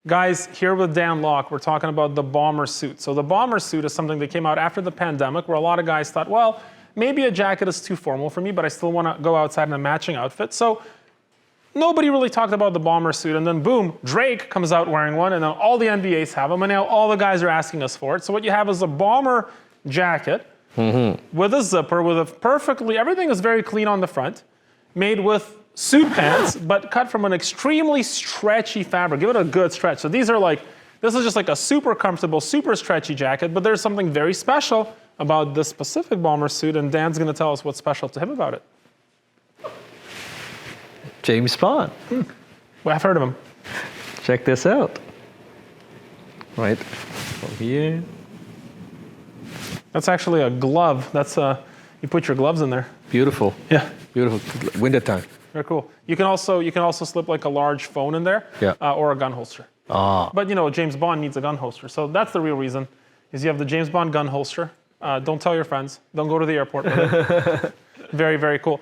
Guys, here with Dan Locke, we're talking about the bomber suit. So the bomber suit is something that came out after the pandemic where a lot of guys thought, well, maybe a jacket is too formal for me, but I still want to go outside in a matching outfit. So nobody really talked about the bomber suit, and then boom, Drake comes out wearing one, and then all the NBAs have them, and now all the guys are asking us for it. So what you have is a bomber jacket with a zipper, with a everything is very clean on the front, made with suit pants, but cut from an extremely stretchy fabric. Give it a good stretch. So this is just like a super comfortable, super stretchy jacket, but there's something very special about this specific bomber suit, and Dan's gonna tell us what's special to him about it. James Bond. Well, I've heard of him. Check this out. Right from here. That's actually a glove. You put your gloves in there. Beautiful. Yeah. Beautiful. Winter time. Very cool. You can also slip like a large phone in there, or a gun holster. But James Bond needs a gun holster, so that's the real reason. Is you have the James Bond gun holster. Don't tell your friends. Don't go to the airport with it. Very, very cool.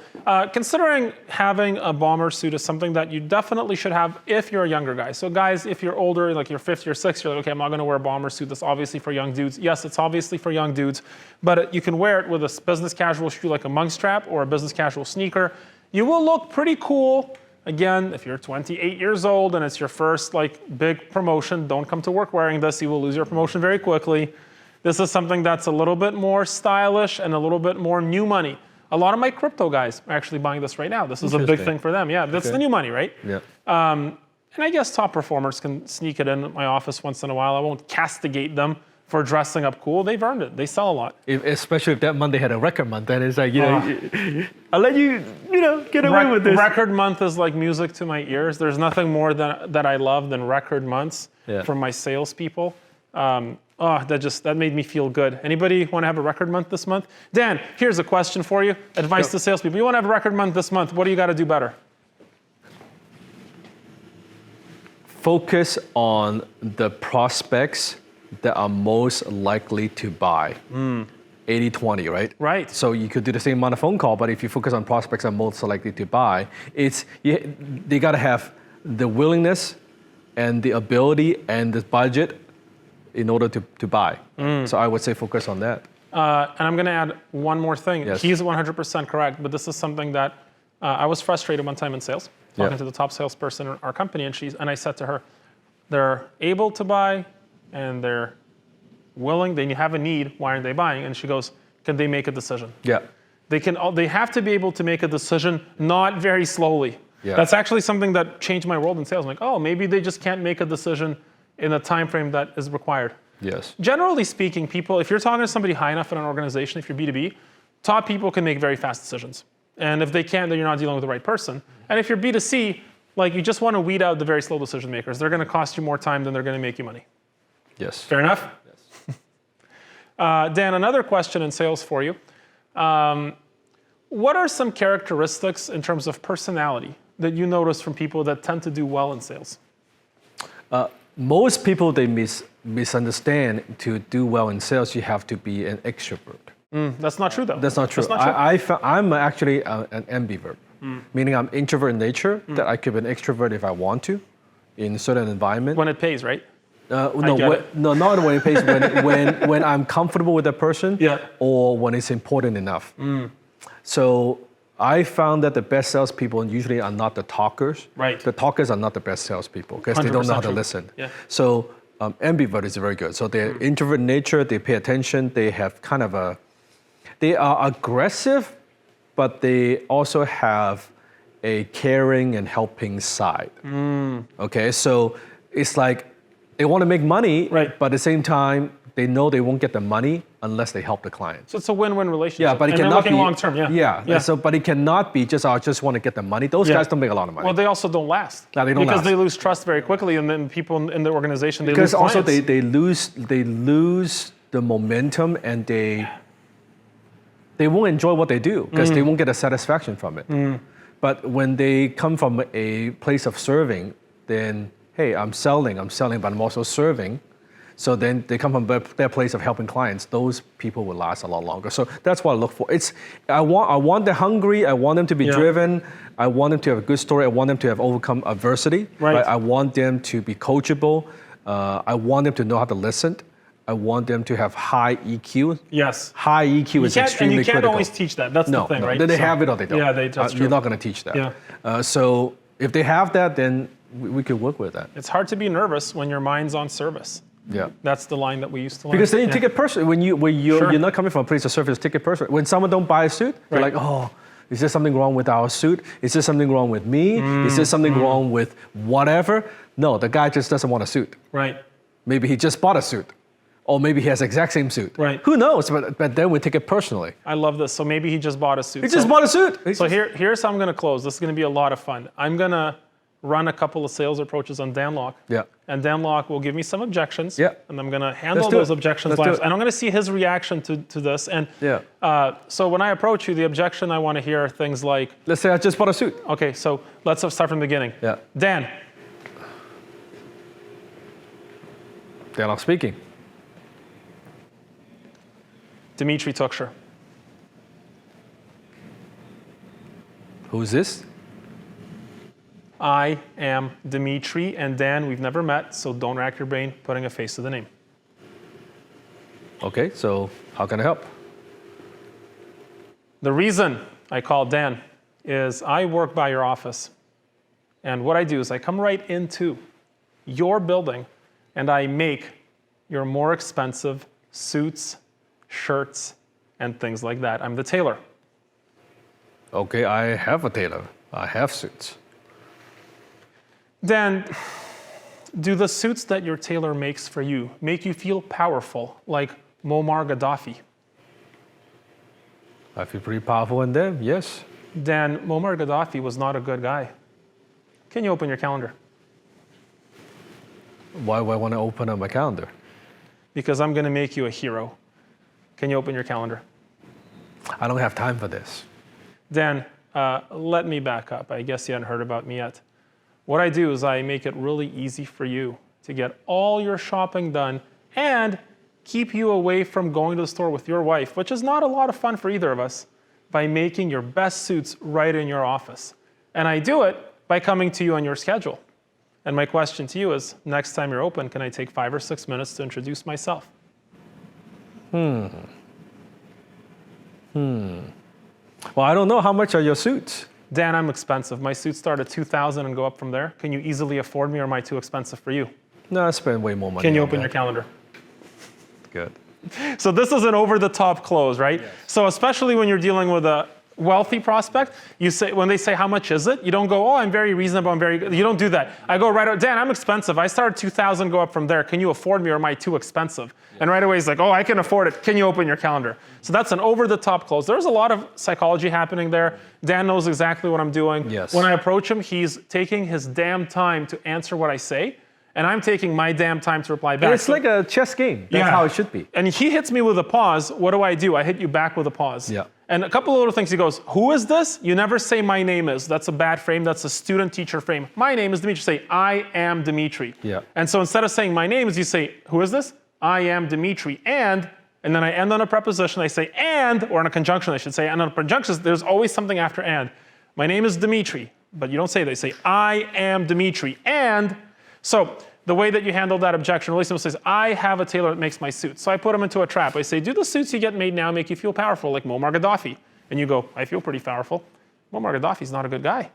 Considering having a bomber suit is something that you definitely should have if you're a younger guy. So guys, if you're older, like you're 50 or 60, you're like, okay, I'm not gonna wear a bomber suit. That's obviously for young dudes. Yes, it's obviously for young dudes, but you can wear it with a business casual shoe like a monk strap or a business casual sneaker. You will look pretty cool. Again, if you're 28 years old and it's your first big promotion, don't come to work wearing this. You will lose your promotion very quickly. This is something that's a little bit more stylish and a little bit more new money. A lot of my crypto guys are actually buying this right now. This is a big thing for them. Yeah, that's the new money, right? Yeah. And I guess top performers can sneak it in at my office once in a while. I won't castigate them for dressing up cool. They've earned it. They sell a lot. Especially if that month they had a record month, then it's like, I'll let you, get away with this. Record month is like music to my ears. There's nothing more that I love than record months from my salespeople. That made me feel good. Anybody want to have a record month this month? Dan, here's a question for you. Advice to salespeople. You want to have a record month this month. What do you got to do better? Focus on the prospects that are most likely to buy. 80-20, right? Right. So you could do the same amount of phone call, but if you focus on prospects that are most likely to buy, they got to have the willingness and the ability and the budget in order to buy. So I would say focus on that. And I'm going to add one more thing. Yes. He's 100% correct, but this is something that I was frustrated one time in sales, talking to the top salesperson in our company, and I said to her, they're able to buy and they're willing, they have a need, why aren't they buying? And she goes, can they make a decision? Yeah. They have to be able to make a decision, not very slowly. Yeah. That's actually something that changed my world in sales. I'm like, oh, maybe they just can't make a decision in a time frame that is required. Yes. Generally speaking, people, if you're talking to somebody high enough in an organization, if you're B2B, top people can make very fast decisions. And if they can't, then you're not dealing with the right person. And if you're B2C, you just want to weed out the very slow decision makers. They're going to cost you more time than they're going to make you money. Yes. Fair enough? Yes. Dan, another question in sales for you. What are some characteristics in terms of personality that you notice from people that tend to do well in sales? Most people, they misunderstand to do well in sales, you have to be an extrovert. That's not true, though. That's not true. I'm actually an ambivert, meaning I'm introvert in nature, that I could be an extrovert if I want to in certain environment. When it pays, right? No, not when it pays, when I'm comfortable with that person or when it's important enough. So I found that the best salespeople usually are not the talkers. Right. The talkers are not the best salespeople because they don't know how to listen. Yeah. So ambivert is very good. So they're introvert in nature, they pay attention, they have they are aggressive, but they also have a caring and helping side. Okay, so it's like they want to make money, but at the same time, they know they won't get the money unless they help the client. So it's a win-win relationship. Yeah, but it cannot be long-term. But it cannot be just I just want to get the money. Those guys don't make a lot of money. Well, they also don't last. No, they don't because last. They lose trust very quickly, and then people in the organization because lose clients. also they lose the momentum and they won't enjoy what they do because they won't get a satisfaction from it. But when they come from a place of serving, then hey, I'm selling, but I'm also serving. So then they come from their place of helping clients. Those people will last a lot longer. So that's what I look for. I want them hungry. I want them to be driven. I want them to have a good story. I want them to have overcome adversity. Right. I want them to be coachable. I want them to know how to listen. I want them to have high EQ. Yes. High EQ is extremely critical. And you can't always teach that. That's the thing, right? They have it or they don't. Yeah, that's true. You're not going to teach that. Yeah. So if they have that, then we could work with that. It's hard to be nervous when your mind's on service. Yeah. That's the line that we used to learn. Because then you take it personally. When you're not coming from a place of service, take it personally. When someone don't buy a suit, they're like, oh, is there something wrong with our suit? Is there something wrong with me? Is there something wrong with whatever? No, the guy just doesn't want a suit. Right. Maybe he just bought a suit. Or maybe he has the exact same suit. Right. Who knows? But then we take it personally. I love this. So maybe he just bought a suit. He just bought a suit. So here's how I'm going to close. This is going to be a lot of fun. I'm going to run a couple of sales approaches on Dan Lok. Yeah. And Dan Lok will give me some objections. Yeah. And I'm going to handle those objections live. And I'm going to see his reaction to this. And so when I approach you, the objection I want to hear are things like... Let's say I just bought a suit. Okay, so let's start from the beginning. Yeah. Dan Lok speaking. Dimitri Tuksher. Who's this? I am Dimitri, and Dan, we've never met, so don't rack your brain putting a face to the name. Okay, so how can I help? The reason I called Dan is I work by your office. And what I do is I come right into your building and I make your more expensive suits, shirts, and things like that. I'm the tailor. Okay, I have a tailor. I have suits. Dan, do the suits that your tailor makes for you make you feel powerful, like Muammar Gaddafi? I feel pretty powerful in them, yes. Dan, Muammar Gaddafi was not a good guy. Can you open your calendar? Why would I want to open up my calendar? Because I'm going to make you a hero. Can you open your calendar? I don't have time for this. Dan, let me back up. I guess you hadn't heard about me yet. What I do is I make it really easy for you to get all your shopping done and keep you away from going to the store with your wife, which is not a lot of fun for either of us, by making your best suits right in your office. And I do it by coming to you on your schedule. And my question to you is, next time you're open, can I take 5 or 6 minutes to introduce myself? Well, I don't know. How much are your suits? Dan, I'm expensive. My suits start at $2,000 and go up from there. Can you easily afford me, or am I too expensive for you? No, I spend way more money. Can you open your calendar? Good. So this is an over-the-top close, right? Yes. So especially when you're dealing with a wealthy prospect, you say, when they say, how much is it? You don't go, oh, I'm very reasonable, I'm very good. You don't do that. I go right out, Dan, I'm expensive. I started $2,000, go up from there. Can you afford me, or am I too expensive? Yeah. And right away he's like, oh, I can afford it. Can you open your calendar? So that's an over-the-top close. There's a lot of psychology happening there. Dan knows exactly what I'm doing. Yes. When I approach him, he's taking his damn time to answer what I say. And I'm taking my damn time to reply back. It's like a chess game. That's how it should be. And he hits me with a pause. What do? I hit you back with a pause. Yeah. And a couple of little things. He goes, who is this? You never say my name is. That's a bad frame. That's a student-teacher frame. My name is Dimitri. Say, I am Dimitri. Yeah. And so instead of saying my name is, you say, who is this? I am Dimitri. And then I end on a preposition. I say and, or in a conjunction, I should say. And on a conjunction, there's always something after and. My name is Dimitri. But you don't say that. You say, I am Dimitri. And so the way that you handle that objection really simple, says, I have a tailor that makes my suits. So I put him into a trap. I say, do the suits you get made now make you feel powerful, like Muammar Gaddafi? And you go, I feel pretty powerful. Muammar Gaddafi's not a good guy.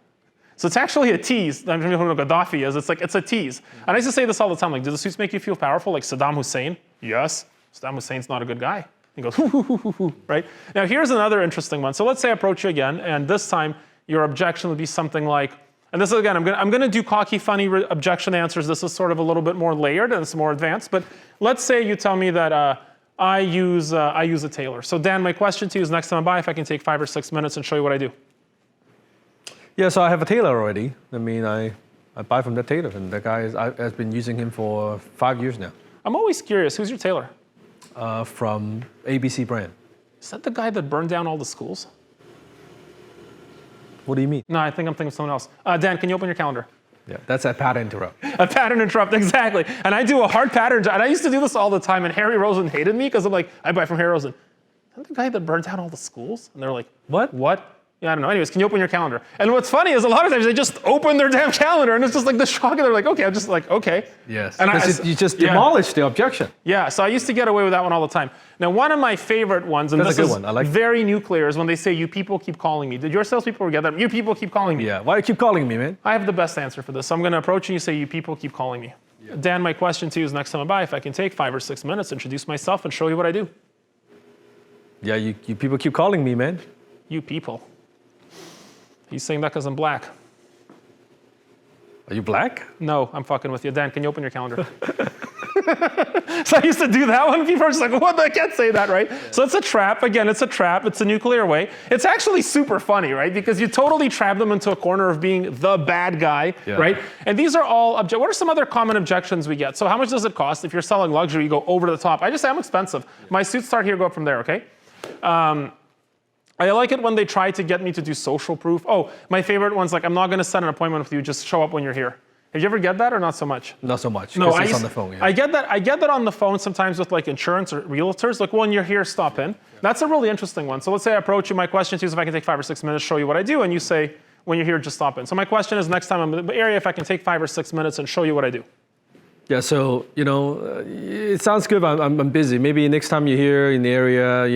So it's actually a tease. I don't know who Gaddafi is. It's a tease. And I used to say this all the time, like, do the suits make you feel powerful, like Saddam Hussein? Yes. Saddam Hussein's not a good guy. He goes, hoo, hoo, hoo, hoo, hoo, right? Now here's another interesting one. So let's say I approach you again, and this time your objection would be something like, and this is, again, I'm going to do cocky, funny objection answers. This is sort of a little bit more layered and it's more advanced. But let's say you tell me that I use a tailor. So Dan, my question to you is, next time I buy, if I can take 5 or 6 minutes and show you what I do. Yeah, so I have a tailor already. I mean, I buy from that tailor, and that guy has been using him for 5 years now. I'm always curious, who's your tailor? From ABC brand. Is that the guy that burned down all the schools? What do you mean? No, I think I'm thinking of someone else. Dan, can you open your calendar? Yeah, that's a pattern interrupt. A pattern interrupt, exactly. And I do a hard pattern, and I used to do this all the time, and Harry Rosen hated me because I'm like, I buy from Harry Rosen. Isn't the guy that burnt down all the schools? And they're like, what? Yeah, I don't know. Anyways, can you open your calendar? And what's funny is a lot of times they just open their damn calendar, and it's just like the shock, and they're like, okay, I'm just like, okay. Yes, and you just demolished the objection. Yeah, so I used to get away with that one all the time. Now, one of my favorite ones, and that's this a good is one. I like very nuclear, is when they say, you people keep calling me. Did your salespeople get that? You people keep calling me. Yeah, why do you keep calling me, man? I have the best answer for this. So I'm going to approach you and say, you people keep calling me. Yeah. Dan, my question to you is next time I buy, if I can take 5 or 6 minutes, introduce myself and show you what I do. Yeah, you people keep calling me, man. You people. He's saying that because I'm black. Are you black? No, I'm fucking with you. Dan, can you open your calendar? So I used to do that one. People are just like, what? I can't say that, right? Yeah. So it's a trap. Again, it's a trap. It's a nuclear way. It's actually super funny, right? Because you totally trap them into a corner of being the bad guy, right? And these are all what are some other common objections we get? So how much does it cost? If you're selling luxury, you go over the top. I just say I'm expensive. Yeah. My suits start here, go up from there, okay? I like it when they try to get me to do social proof. Oh, my favorite one's like, I'm not going to set an appointment with you. Just show up when you're here. Have you ever get that or not so much? Not so much. No, it's on the phone. Yeah. I get that on the phone sometimes with like insurance or realtors. Like when you're here, stop in. Yeah. That's a really interesting one. So let's say I approach you. My question to you is if I can take 5 or 6 minutes, show you what I do, and you say when you're here, just stop in. So my question is next time I'm in the area, if I can take 5 or 6 minutes and show you what I do. Yeah, so, it sounds good, but I'm busy. Maybe next time you're here in the area,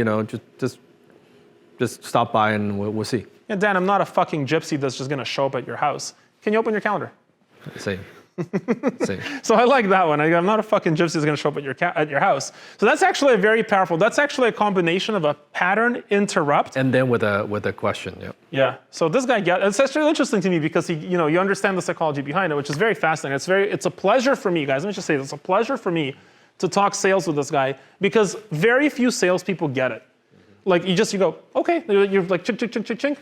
just stop by and we'll see. Yeah, Dan, I'm not a fucking gypsy that's just going to show up at your house. Can you open your calendar? Same. So I like that one. I'm not a fucking gypsy that's going to show up at your house. So that's actually a very powerful. That's actually a combination of a pattern interrupt and then with a question. Yeah. Yeah. So this guy it's actually interesting to me because you understand the psychology behind it, which is very fascinating. It's a pleasure for me, guys. Let me just say this. It's a pleasure for me to talk sales with this guy because very few salespeople get it. Like you go, okay, you're like chink, chink, chink, chink, chink.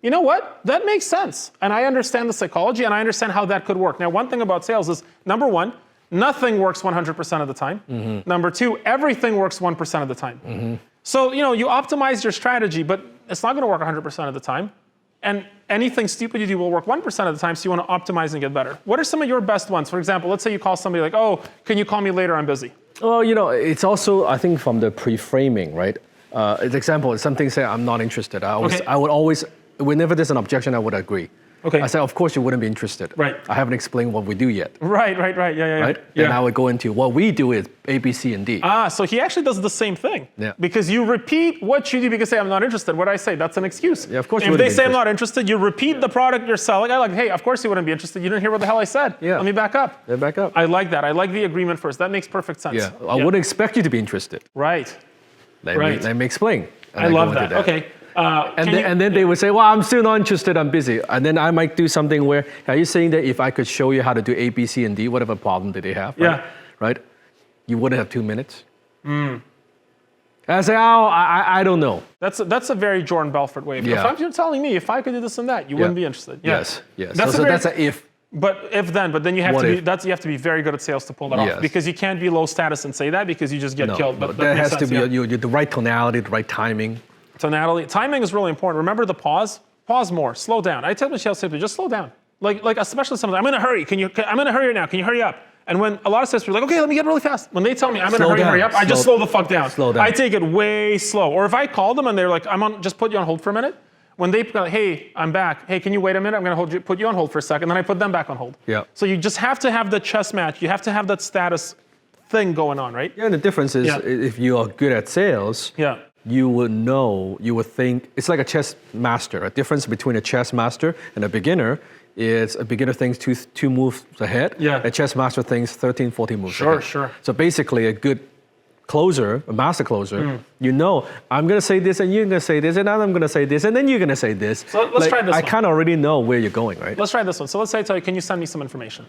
You know what? That makes sense. And I understand the psychology and I understand how that could work. Now, one thing about sales is, number one, nothing works 100% of the time. Mm-hmm. Number two, everything works 1% of the time. Mm-hmm. So, you optimize your strategy, but it's not going to work 100% of the time. And anything stupid you do will work 1% of the time, so you want to optimize and get better. What are some of your best ones? For example, let's say you call somebody like, oh, can you call me later? I'm busy. Well, it's also, I think, from the pre-framing, right? Example, if something say, I'm not interested. I would always, whenever there's an objection, I would agree. Okay. I say, of course you wouldn't be interested. Right. I haven't explained what we do yet. Right. Yeah. Right? Then I would go into what we do is A, B, C, and D. So he actually does the same thing. Yeah. Because you repeat what you do because say, I'm not interested. What I say, that's an excuse. Yeah, of course if they say I'm not interested, you repeat the product you're selling. I like, hey, of course you wouldn't be interested. You didn't hear what the hell I said. Yeah. Let me back up. Yeah, back up. I like that. I like the agreement first. That makes perfect sense. Yeah. I wouldn't expect you to be interested. Right. Let me explain. I love that. Okay. And then they would say, well, I'm still not interested, I'm busy. And then I might do something where, are you saying that if I could show you how to do A, B, C, and D, whatever problem that they have, right? Yeah. Right? You wouldn't have 2 minutes? And I say, I don't know. That's a very Jordan Belfort way. If you're telling me if I could do this and that, you wouldn't be interested. Yeah. Yes. That's an if. But then you have you have to be very good at sales to pull that off because you can't be low status and say that because you just get killed. But that has to be the right tonality, the right timing. Timing is really important. Remember the pause. Pause more. Slow down. I tell my sales people just slow down. Like especially sometimes I'm in a hurry. I'm in a hurry right now. Can you hurry up? And when a lot of salespeople are like, okay, let me get really fast. When they tell me I'm in a hurry up, I just slow the fuck down. Slow down. I take it way slow. Or if I call them and they're like, just put you on hold for a minute. When they go, hey, I'm back. Hey, can you wait a minute? I'm going to put you on hold for a second. Then I put them back on hold. Yeah. So you just have to have the chess match. You have to have that status thing going on, right? Yeah, and the difference is if you are good at sales, you would think, it's like a chess master. A difference between a chess master and a beginner is a beginner thinks two moves ahead. Yeah. A chess master thinks 13, 14 moves ahead. Sure. So basically a good closer, a master closer, I'm going to say this and you're going to say this and I'm going to say this and then you're going to say this. So let's try this one. I kind of already know where you're going, right? Let's try this one. So let's say I tell you, can you send me some information?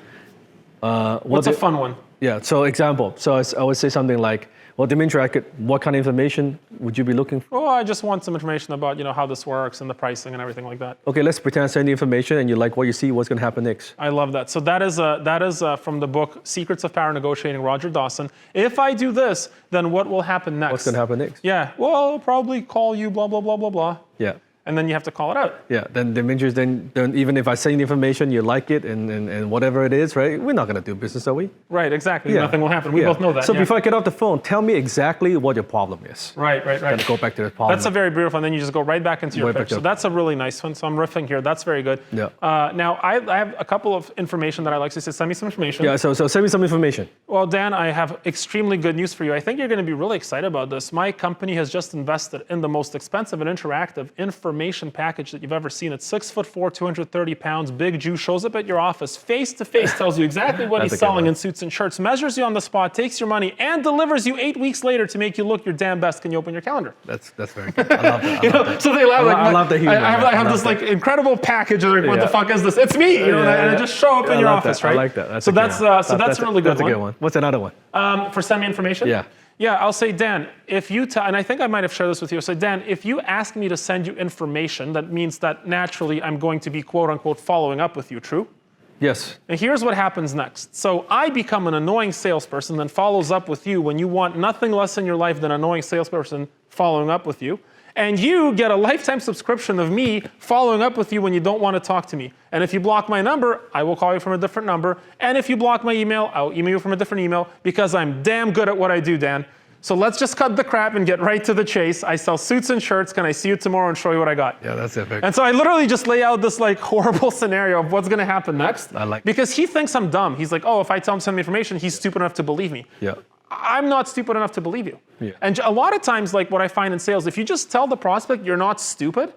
What's a fun one? Yeah, so example. So I would say something like, well, Dimitri, what kind of information would you be looking for? Oh, I just want some information about, how this works and the pricing and everything like that. Okay, let's pretend I send the information and you like what you see, what's going to happen next. I love that. So that is from the book Secrets of Power Negotiating, Roger Dawson. If I do this, then what will happen next? What's going to happen next? Yeah, well, I'll probably call you, blah, blah, blah, blah, blah. Yeah. and then you have to call it out. Yeah, then Dimitri, then even if I send you information, you like it, and whatever it is, right? We're not going to do business, are we? Right, exactly. Yeah. Nothing will happen. We both know that. So before I get off the phone, tell me exactly what your problem is. Right. Gonna go back to the problem. That's a very beautiful, and then you just go right back into your pitch. So that's a really nice one. So I'm riffing here. That's very good. Yeah. Now, I have a couple of information that I like to say. Send me some information. Yeah, so send me some information. Well, Dan, I have extremely good news for you. I think you're going to be really excited about this. My company has just invested in the most expensive and interactive information package that you've ever seen. It's 6'4", 230 pounds, big Jew, shows up at your office, face to face, tells you exactly what he's selling in suits and shirts, measures you on the spot, takes your money, and delivers you 8 weeks later to make you look your damn best. Can you open your calendar? That's very good. I love that. So they laugh. I love the humor. I have this like incredible package. They're like, what the fuck is this? It's me. And it just show up in your office, right? I like that. So that's a really good one. That's a good one. What's another one? For send me information? Yeah, I'll say, Dan, if you and I think I might have shared this with you. So, Dan, if you ask me to send you information, that means that naturally I'm going to be quote unquote following up with you, true? Yes. And here's what happens next. So I become an annoying salesperson, then follows up with you when you want nothing less in your life than an annoying salesperson following up with you. And you get a lifetime subscription of me following up with you when you don't want to talk to me. And if you block my number, I will call you from a different number. And if you block my email, I'll email you from a different email because I'm damn good at what I do, Dan. So let's just cut the crap and get right to the chase. I sell suits and shirts. Can I see you tomorrow and show you what I got? Yeah, that's epic. And so I literally just lay out this like horrible scenario of what's going to happen next. I like because he thinks I'm dumb. He's like, oh, if I tell him to send me information, he's stupid enough to believe me. Yeah. I'm not stupid enough to believe you. Yeah. And a lot of times, like what I find in sales, if you just tell the prospect you're not stupid,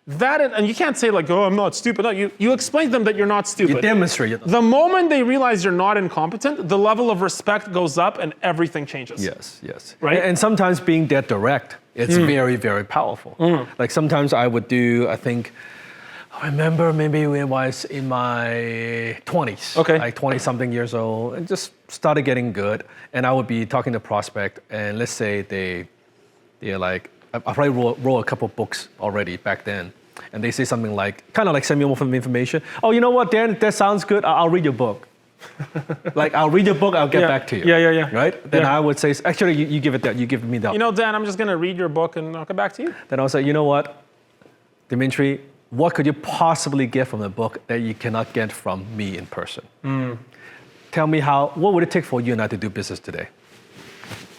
and you can't say like, oh, I'm not stupid. No, you explain to them that you're not stupid. You demonstrate it. The moment they realize you're not incompetent, the level of respect goes up and everything changes. Yes. Right? And sometimes being that direct, it's very, very powerful. Like sometimes I would do, I remember maybe when I was in my 20s, like 20-something years old, and just started getting good. And I would be talking to a prospect, and let's say they're like, I probably wrote a couple books already back then. And they say something like, kind of like send me more information. Oh, you know what, Dan, that sounds good. I'll read your book. Like, I'll read your book, I'll get back to you. Yeah. Right? Then I would say, actually, you give it that, you give me that. You know, Dan, I'm just going to read your book and I'll get back to you. Then I'll say, you know what, Dimitri, what could you possibly get from the book that you cannot get from me in person? Tell me what would it take for you and I to do business today?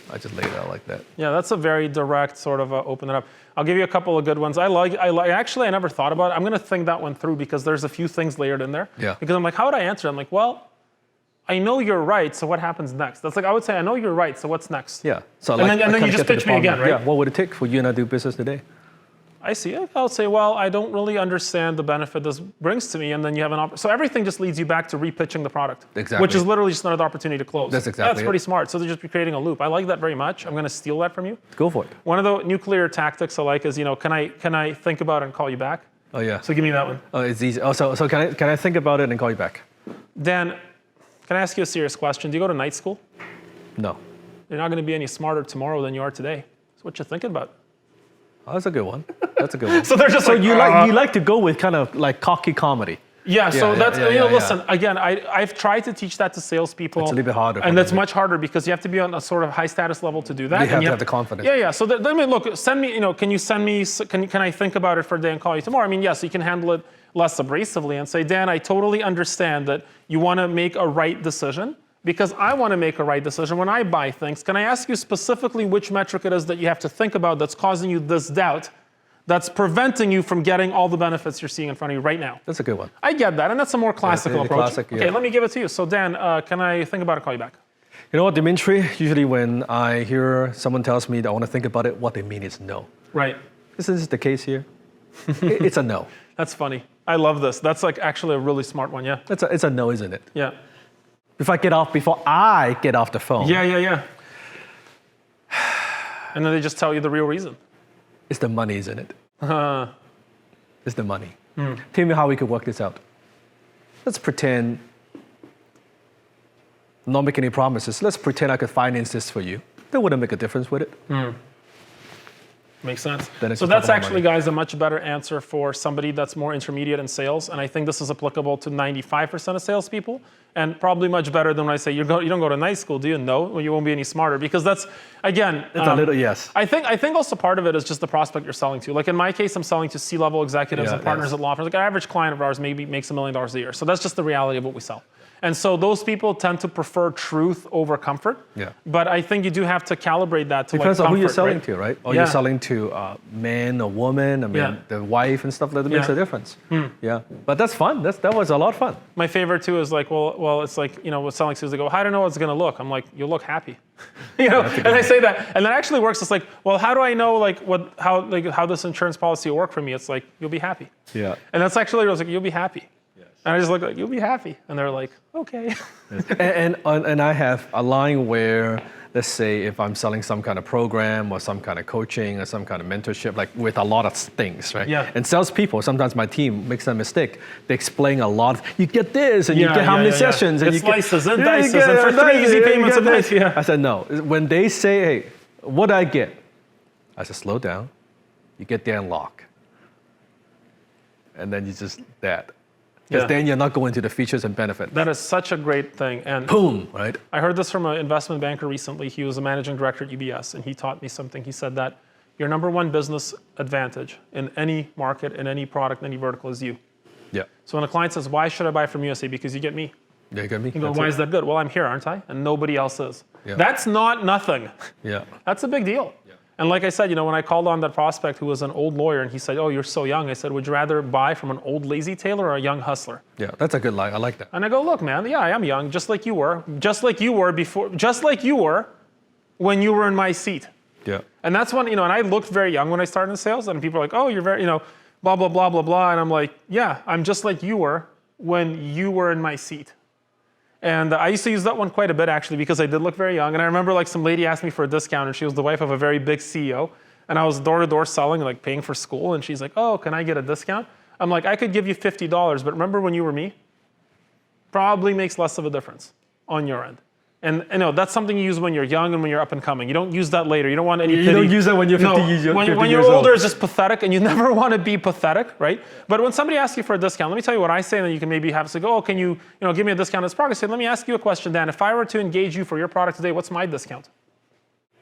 I just laid it out like that. Yeah, that's a very direct sort of open it up. I'll give you a couple of good ones. Actually, I never thought about it. I'm going to think that one through because there's a few things layered in there. Yeah. Because I'm like, how would I answer? I'm like, well, I know you're right, so what happens next? That's like, I would say, I know you're right, so what's next? Yeah. So and then you just pitch me again, right? Yeah, what would it take for you and I to do business today? I see it. I'll say, well, I don't really understand the benefit this brings to me, and then you have an opportunity. So everything just leads you back to repitching the product. Exactly. Which is literally just another opportunity to close. That's exactly That's pretty smart. So they're just creating a loop. I like that very much. I'm going to steal that from you. Go for it. One of the nuclear tactics I like is, can I think about it and call you back? Oh, yeah. So give me that one. Oh, it's easy. Oh, so can I think about it and call you back? Dan, can I ask you a serious question? Do you go to night school? No. You're not going to be any smarter tomorrow than you are today. So what you thinking about? Oh, that's a good one. That's a good one. So they're just you like to go with kind of like cocky comedy. Yeah, so that's, listen, again, I've tried to teach that to salespeople. It's a little bit harder. And that's much harder because you have to be on a sort of high status level to do that. You have to have the confidence. Yeah. So look, send me, can you send me, can I think about it for a day and call you tomorrow? I mean, yes, you can handle it less abrasively and say, Dan, I totally understand that you want to make a right decision because I want to make a right decision when I buy things. Can I ask you specifically which metric it is that you have to think about that's causing you this doubt that's preventing you from getting all the benefits you're seeing in front of you right now? That's a good one. I get that, and that's a more classical approach. Yeah. Okay, let me give it to you. So Dan, can I think about it and call you back? You know what, Dimitri? Usually when I hear someone tells me that I want to think about it, what they mean is no. Right. This is the case here. It's a no. That's funny. I love this. That's like actually a really smart one, yeah? It's a no, isn't it? Yeah. Before I get off the phone. Yeah. And then they just tell you the real reason. It's the money, isn't it? It's the money. Tell me how we could work this out. Let's pretend, not make any promises. Let's pretend I could finance this for you. That wouldn't make a difference with it. Makes sense. So that's actually, guys, a much better answer for somebody that's more intermediate in sales. And I think this is applicable to 95% of salespeople, and probably much better than when I say, you don't go to night school, do you? No, well, you won't be any smarter. Because that's, again, it's a little, yes. I think also part of it is just the prospect you're selling to. Like in my case, I'm selling to C-level executives and partners at law firms. Like an average client of ours maybe makes $1 million a year. So that's just the reality of what we sell. And so those people tend to prefer truth over comfort. Yeah. But I think you do have to calibrate that to depends like comfort, on who you're selling to, right? Or you're selling to man or woman, I mean, the wife and stuff like that makes a difference. Yeah. But that's fun. That was a lot of fun. My favorite too is like, well, it's like, with selling to, they go, how do I know how it's going to look? I'm like, you'll look happy. And I say that, and that actually works. It's like, well, how do I know how this insurance policy will work for me? It's like, you'll be happy. Yeah. And that's actually, I was like, you'll be happy. And I just look like, you'll be happy. And they're like, okay. and I have a line where, let's say if I'm selling some kind of program or some kind of coaching or some kind of mentorship, like with a lot of things, right? Yeah. And salespeople, sometimes my team makes a mistake. They explain a lot. You get this, and you get how many sessions. And it's slices and dices, and for 3 easy payments a month. I said, no. When they say, hey, what do I get? I said, slow down. You get the unlock. And then you just that. Because then you're not going to the features and benefits. That is such a great thing. And boom, right? I heard this from an investment banker recently. He was a managing director at UBS, and he taught me something. He said that your number one business advantage in any market, in any product, in any vertical is you. Yeah. So when a client says, why should I buy from you? I say, because you get me. Yeah, you get me. You go, why is that good? Well, I'm here, aren't I? And nobody else is. Yeah. That's not nothing. Yeah. That's a big deal. And like I said, when I called on that prospect who was an old lawyer and he said, oh, you're so young. I said, would you rather buy from an old lazy tailor or a young hustler? Yeah, that's a good line. I like that. And I go, look, man, I am young, just like you were when you were in my seat. Yeah. And that's when, and I looked very young when I started in sales, and people are like, oh, you're very, blah, blah, blah, blah, blah. And I'm like, yeah, I'm just like you were when you were in my seat. And I used to use that one quite a bit, actually, because I did look very young. And I remember some lady asked me for a discount, and she was the wife of a very big CEO. And I was door-to-door selling, paying for school. And she's like, oh, can I get a discount? I'm like, I could give you $50, but remember when you were me? Probably makes less of a difference on your end. And that's something you use when you're young and when you're up and coming. You don't use that later. You don't want any pity. You don't use that when you're 50 years old. When you're older, it's just pathetic, and you never want to be pathetic, right? But when somebody asks you for a discount, let me tell you what I say, and then you can maybe have to go, oh, can you give me a discount on this product? I say, let me ask you a question, Dan. If I were to engage you for your product today, what's my discount?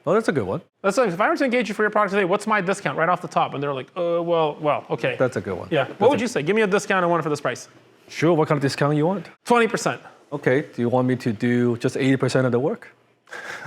Oh, that's a good one. That's like, if I were to engage you for your product today, what's my discount right off the top? And they're like, well, okay. That's a good one. Yeah. What would you say? Give me a discount and one for this price. Sure. What kind of discount you want? 20%. Okay. Do you want me to do just 80% of the work?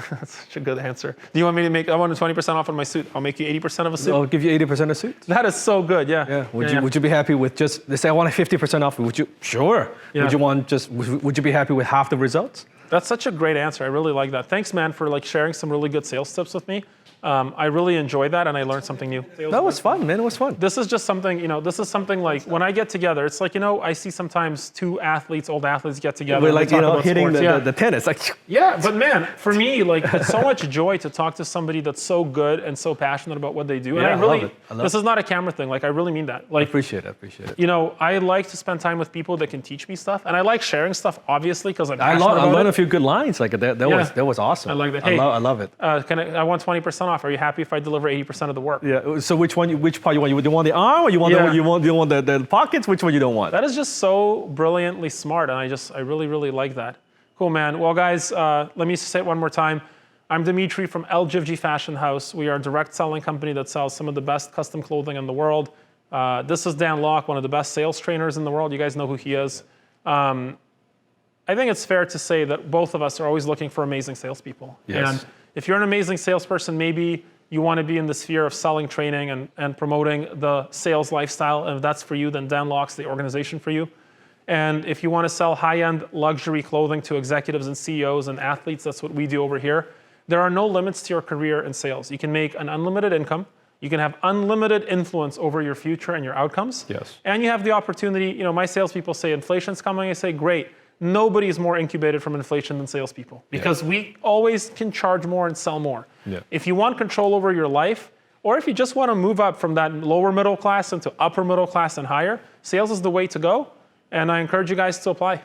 That's such a good answer. Do you want me to I want a 20% off on my suit. I'll make you 80% of a suit. I'll give you 80% of suit. That is so good, yeah. Yeah. Would you be happy with just, let's say I want a 50% off, would you? Sure. Yeah. Would you be happy with half the results? That's such a great answer. I really like that. Thanks, man, for sharing some really good sales tips with me. I really enjoyed that, and I learned something new. That was fun, man. It was fun. This is just something, like when I get together, it's like, I see sometimes two old athletes get together. We're like, hitting the tennis. Yeah, but man, for me, it's so much joy to talk to somebody that's so good and so passionate about what they do. And I really, love it. This is not a camera thing. I really mean that. I appreciate it. I like to spend time with people that can teach me stuff, and I like sharing stuff, obviously, because I'm passionate about it. I learned a few good lines. That was awesome. I like that. Hey, I love it. I want 20% off. Are you happy if I deliver 80% of the work? Yeah. So which part you want? You want the arm, or you want the pockets? Which one you don't want? That is just so brilliantly smart, and I really, really like that. Cool, man. Well, guys, let me say it one more time. I'm Dimitri from LGIVG Fashion House. We are a direct selling company that sells some of the best custom clothing in the world. This is Dan Locke, one of the best sales trainers in the world. You guys know who he is. I think it's fair to say that both of us are always looking for amazing salespeople. Yes. And if you're an amazing salesperson, maybe you want to be in the sphere of selling, training, and promoting the sales lifestyle. And if that's for you, then Dan Locke's the organization for you. And if you want to sell high-end luxury clothing to executives and CEOs and athletes, that's what we do over here. There are no limits to your career in sales. You can make an unlimited income. You can have unlimited influence over your future and your outcomes. Yes. And you have the opportunity, my salespeople say inflation's coming. I say, great. Nobody is more incubated from inflation than salespeople, because we always can charge more and sell more. Yeah. If you want control over your life, or if you just want to move up from that lower middle class into upper middle class and higher, sales is the way to go. And I encourage you guys to apply.